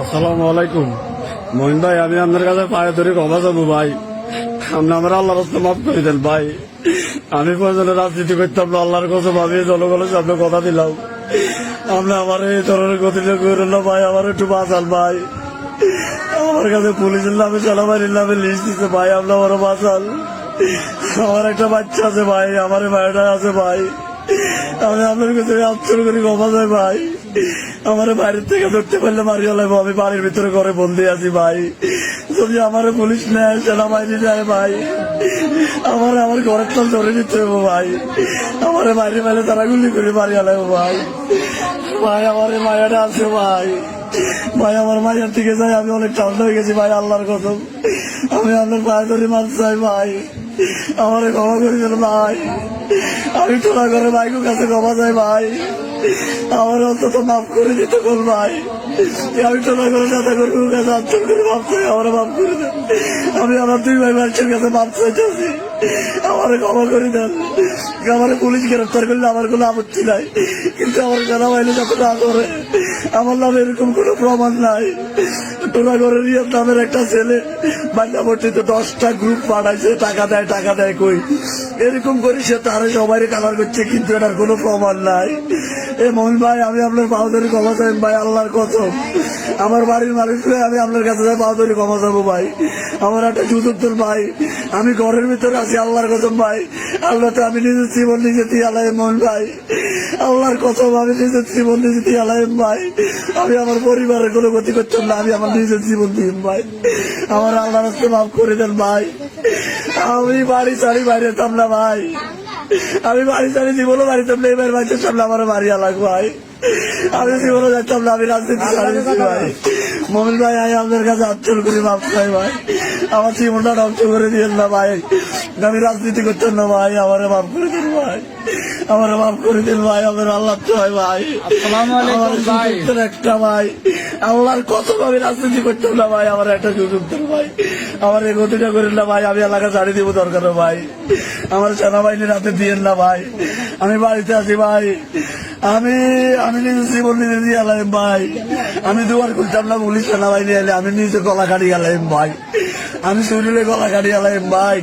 আসসালামু আলাইকুম। মহিন ভাই, আমি আপনার কাছে পায়ে ধরে ক্ষমা চাবো ভাই। আপনি আমার আল্লাহর রাস্তা মাফ করে দেন ভাই। আমি প্রয়োজনে রাজনীতি করতাম না, আল্লাহর কাছে ভাবি জনগণের সামনে কথা দিলাম। আপনি আমার এই ধরনের গতিটা করেন না ভাই, আমার একটু বাঁচান ভাই। আমার কাছে পুলিশের নামে সেনাবাহিনীর নামে লিস্ট দিচ্ছে ভাই, আপনি আমারও বাঁচান। আমার একটা বাচ্চা আছে ভাই, আমার ভাইটা আছে ভাই। আমি আপনার কাছে আশ্চর্য করি ক্ষমা চাই ভাই। আমার বাইরের থেকে ধরতে পারলে মারিয়া লাগবো, আমি বাড়ির ভিতরে ঘরে বন্দি আছি ভাই। যদি আমার পুলিশ নেয়, সেনাবাহিনী নেয় ভাই, আমার ঘরের তাল ধরে নিতে হবো ভাই। আমার বাইরে বাইরে তারা গুলি করে মারিয়া লাগবো ভাই। ভাই আমার মায়াটা আছে ভাই। ভাই আমার মায়ের থেকে যাই, আমি অনেক ঠান্ডা হয়ে গেছি ভাই, আল্লাহর কসম। আমি আপনার পায়ে ধরে মার চাই ভাই, আমারে ক্ষমা করে দেন ভাই। আমি তোলা করে ভাইকের কাছে ক্ষমা চাই ভাই, আমার অন্তত মাফ করে দিতে বল ভাই। আমি তোলা করে দাদা করে কাছে আঞ্চল করে মাফ চাই, আমার মাফ করে দেন। আমি আমার দুই ভাই মানুষের কাছে মাফ চাইতেছি, আমারে ক্ষমা করে দেন। আমার পুলিশ গ্রেফতার করলে আমার কোনো আপত্তি নাই, কিন্তু আমার সেনাবাহিনী যাতে না করে। আমার নামে এরকম কোনো প্রমাণ নাই। টোলাগড়ের ইয়ের নামের একটা ছেলে বান্যাবর্তীতে 10টা গ্রুপ পাঠাইছে, টাকা দেয় কই এরকম করি সে তারা সবাই কালার করছে, কিন্তু এটার কোনো প্রমাণ নাই। এ মহিন ভাই, আমি আপনার বাহাদুরি ক্ষমা চাই ভাই, আল্লাহর কসম। আমার বাড়ির মালিক হয়ে আমি আপনার কাছে যাই বাহাদুরি ক্ষমা চাবো ভাই। আমার একটা সুযোগ তোর ভাই, আমি ঘরের ভিতরে আছি, আল্লাহর কসম ভাই। আল্লাহ তো আমি নিজের জীবন নিজে দিয়ে আলাই মহিন ভাই, আল্লাহর কসম আমি নিজের জীবন নিজে দিয়ে আলাই ভাই। আমি আমার পরিবারের কোনো ক্ষতি করতাম না, আমি আমার নিজের জীবন দিন ভাই। আমার আল্লাহর রাস্তায় মাফ করে দেন ভাই। আমি বাড়ি ছাড়ি বাইরে যেতাম না ভাই, আমি বাড়ি ছাড়ি জীবনও বাড়িতাম না। এবার বাড়িতে সামনে আমার বাড়ি আলাগ ভাই, আমি জীবনও যাইতাম না, আমি রাজনীতি ছাড়িয়েছি ভাই। মমিন ভাই, আমি আপনার কাছে আচ্ছল করি মাফ চাই ভাই, আমার জীবনটা ধ্বংস করে দিয়েন না ভাই। আমি রাজনীতি করতাম না ভাই, আমারে মাফ করে দিন ভাই, আমারে মাফ করে দিন ভাই। আমার আল্লাহ চাই ভাই, আমার একটা ভাই, আল্লাহর কত আমি রাজনীতি করতাম না ভাই, আমার একটা সুযোগ দেন ভাই। আমার এই গতিটা করেন না ভাই, আমি এলাকা ছাড়িয়ে দিব দরকার ভাই। আমার সেনাবাহিনীর হাতে দিয়েন না ভাই, আমি বাড়িতে আছি ভাই। আমি আমি নিজে জীবন নিজে দিয়ে এলাম ভাই। আমি দুবার খুলতাম না, পুলিশ সেনাবাহিনী এলে আমি নিজে গলা কাটি এলাম ভাই, আমি শরীরে গলা কাটি এলাম ভাই।